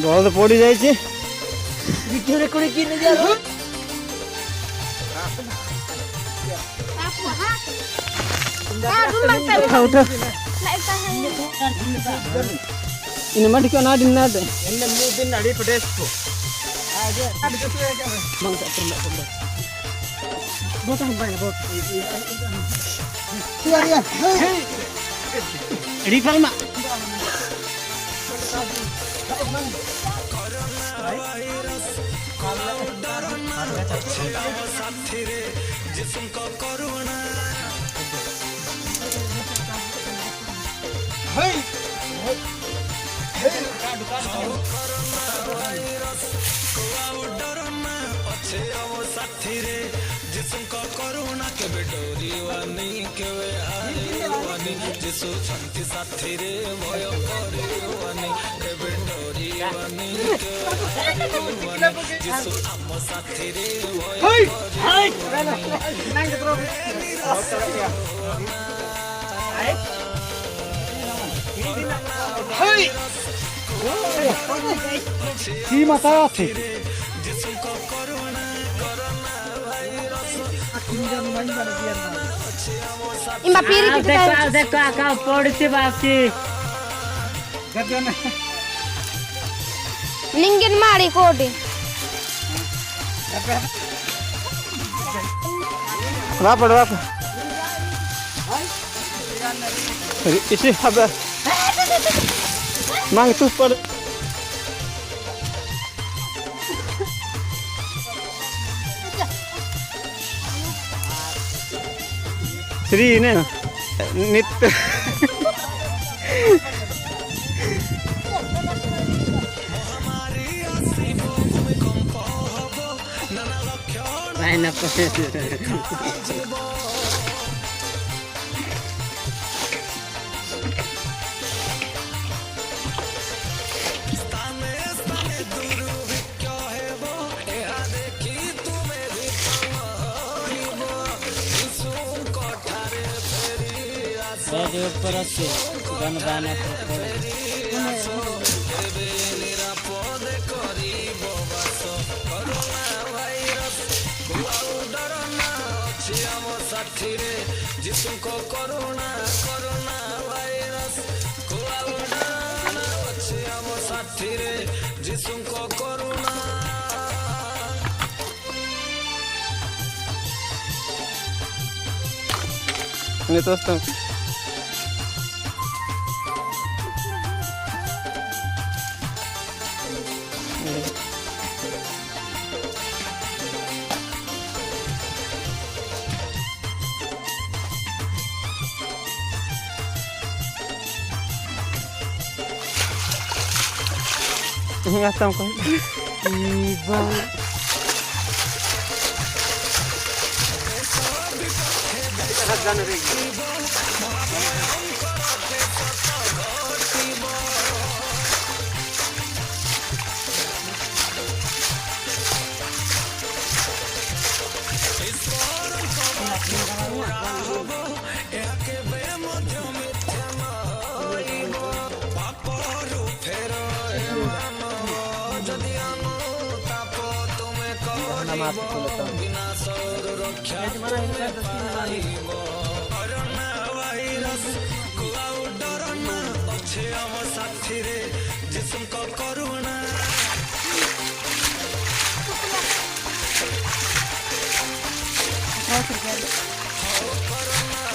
ଭଲ ପଡି ଯାଇଛି ଭିଡିଓରେ କୋଣି କିନେ ଦିଆ ini mah dikau nadin nade ini mudin nadi pedesku aja bang tak pernah botang banyak bot keluar ya rifal mak Hey! जिसको करुणा के डोरी वानी के वानी जिसु शांति साथी रे भय करवानी के डोरी वानी के वानी जिसु आम साथी रे भय si mata api Ima piri kita. देखो आका पड़ते बाकी Linggin mari kodi. Kenapa? Isi apa? Mang itu pada Sri ini nit lain apa Bede ऊपर से गन बाना जिसको करुणा करुणा वायरस साथी रे जिसको करुणा ini terus tuh. Ini asam kan? Iba जिसको करुणा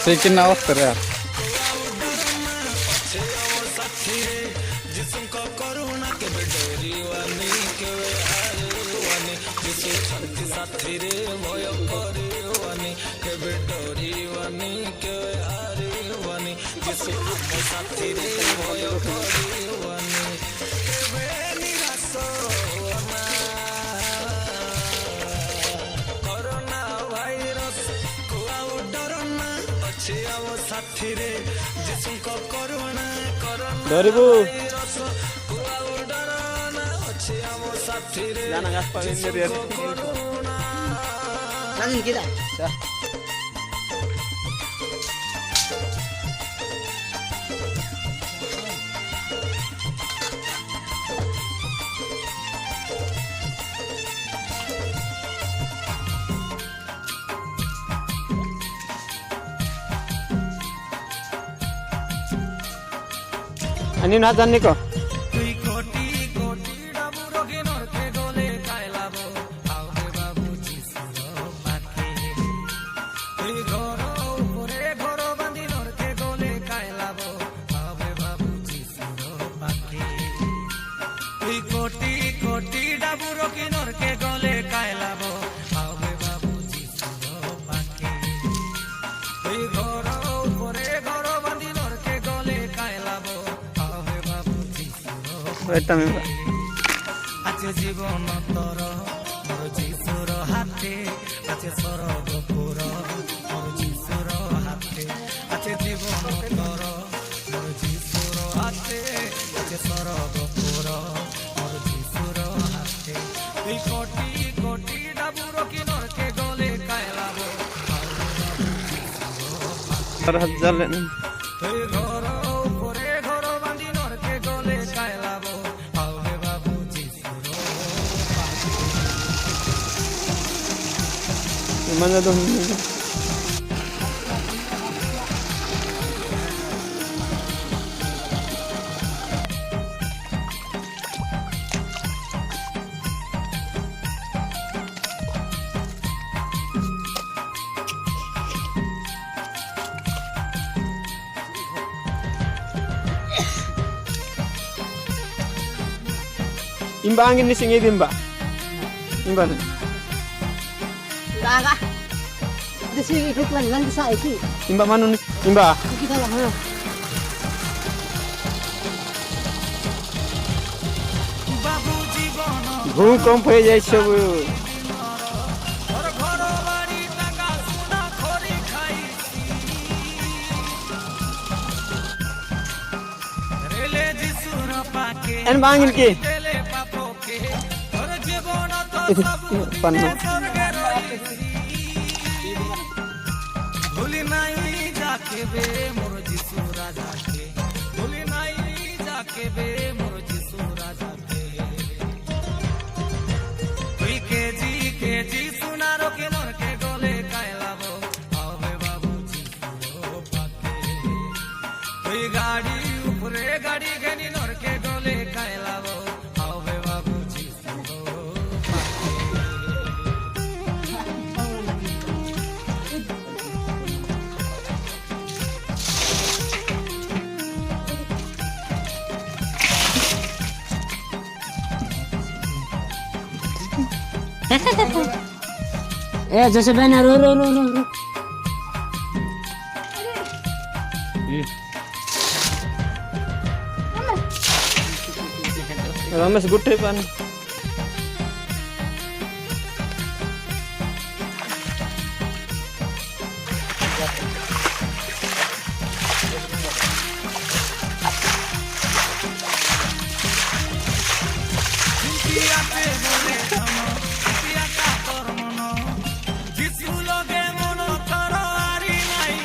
Sedikit nawas terus. जिसको करुणा के डोरी वानी के वानी जिसु शांति साथी रे भय करवानी के डोरी वानी के वानी जिसु आम साथी रे भय करवानी के निराश कोरोना वायरस को डरना अच्छे आम साथी रे जिसको करुणा करुणा Daribu. Jangan gaspang ini dia. Langin kita. Dah. आणि ना जाणणे को তুই কোটি কোটি ডাবু রোগী নরকে গলে কায়লাবো আবে বাবু যিশুর পাখি তুই ঘর উপরে ঘর বাঁধি নরকে গলে কায়লাবো আবে বাবু যিশুর পাখি তুই কোটি কোটি ডাবু রোগী নরকে গলে কায়লাবো আবে বাবু যিশুর পাখি তুই ঘর উপরে ঘর বাঁধি নরকে গলে কায়লাবো আবে বাবু যিশুর এটা আমি আছে জীবন তর মোর যিশুর হাতে আছে সরগপুর মোর যিশুর হাতে আছে জীবন তর মোর যিশুর হাতে আছে সরগপুর মোর যিশুর হাতে তুই কোটি কোটি ডাবুর কি নরকে গলে কায়লাবো আর হাত জ্বালেন তুই ঘর উপরে ঘর বাঁধি নরকে গলে কায়লাবো আবে বাবু যিশুর মানে তো imba angin ni singi dimba imba na Daga. Di sini ikut lang sa iki. imba manu ni imba Kita lang ha. বাবু জীবন ভূকম্প হয়ে যায় সব ঘর ঘর বাড়ি টাকা সোনা খড়ি খাইছি রেলে যিশুর পাকে এন বাঙ্গিন কি তেলে পাপকে ঘর জীবন তো সব পান্না স্বর্গে রইছি ভুলি নাই যাকে বে মোর যিশু রাজাকে ভুলি নাই যাকে বে মোর যিশু রাজাকে তুই কেজি কেজি সোনার কে নরকে গলে কায়লাবো আবে বাবু যিশুর পাকে তুই গাড়ি উপরে গাড়ি গেনি নরকে গলে কায়লাবো আবে বাবু যিশুর পাকে Eh, Jose bana ro. rames gutte pan পিয়াতে বলে ধন পিয়া কাতর মন যিশু লগে মন তর আরি নাই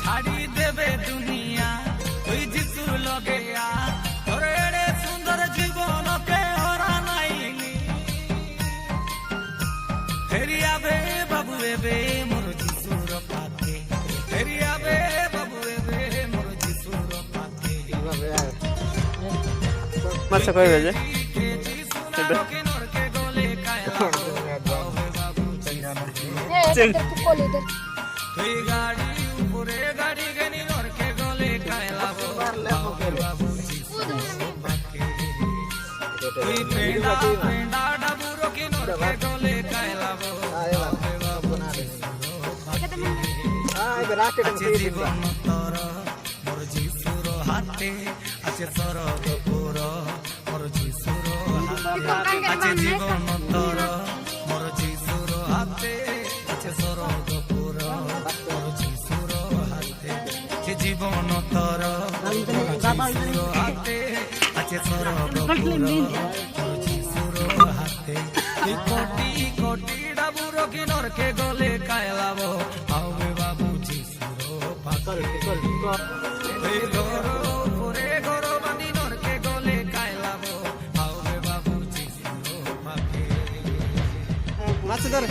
ছাড়ি দেবে দুনিয়া তুই যিশুর লগে আ তোর এড়ে সুন্দর জীবনকে হরা নাই ফেরিয়াবে বাবু এবে মোর যিশুর পাকে ফেরিয়াবে বাবু এবে মোর যিশুর পাকে masa koi beje চল তুই কোলে দে তুই গাড়ি উপরে গাড়ি গেনি নরকে গলে কায়লাবো বাবু তুই পেন্ডা পেন্ডা ডাবুরো কি নরকে গলে কায়লাবো বাবু আছে জীবন তর মোর যিশুর হাতে আছে সরগপুর মোর যিশুর হাতে আছে জীবন তর মোর যিশুর হাতে আছে সরগপুর মোর যিশুর হাতে আছে জীবন তর মোর যিশুর হাতে আছে সরগপুর মোর যিশুর হাতে তুই কোটি কোটি ডাবুর কি নরকে গলে কায়লাবো আবে বাবু যিশুর পাকে তুই ঘর উপরে ঘর বাঁধি নরকে গলে কায়লাবো আবে বাবু যিশুর পাকে মাছ ধরে